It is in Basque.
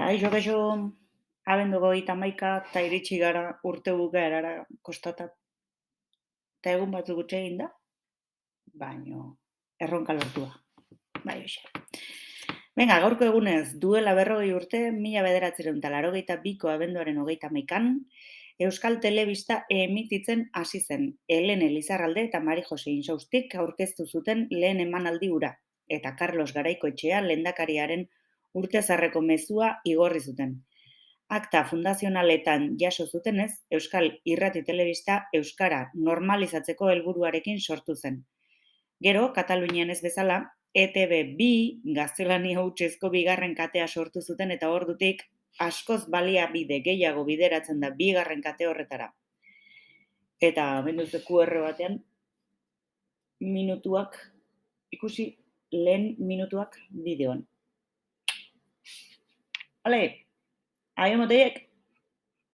Kaixo, abenduko 31 eta iritsi gara urte bukaerara kostata. Eta egun batzuk huts egin da, baino erronka lortua. Bai, hoxe. Venga, gaurko egunez, duela 40 urte, 1982ko abenduaren 31an, Euskal Telebista emititzen hasi zen. Helen Elizarralde eta Mari Jose Intxaustik aurkeztu zuten lehen emanaldi hura, eta Carlos Garaikoetxea lehendakariaren urtezarreko mezua igorri zuten. Akta fundazionaletan jaso zutenez, Euskal Irrati Telebista euskara normalizatzeko helburuarekin sortu zen. Gero, Katalunian ez bezala, ETB2 gaztelania hutsezko bigarren katea sortu zuten eta ordutik askoz baliabide gehiago bideratzen da bigarren kate horretara. Eta benduze QR batean minutuak ikusi, lehen minutuak bideoan. Hale, aio moteiek!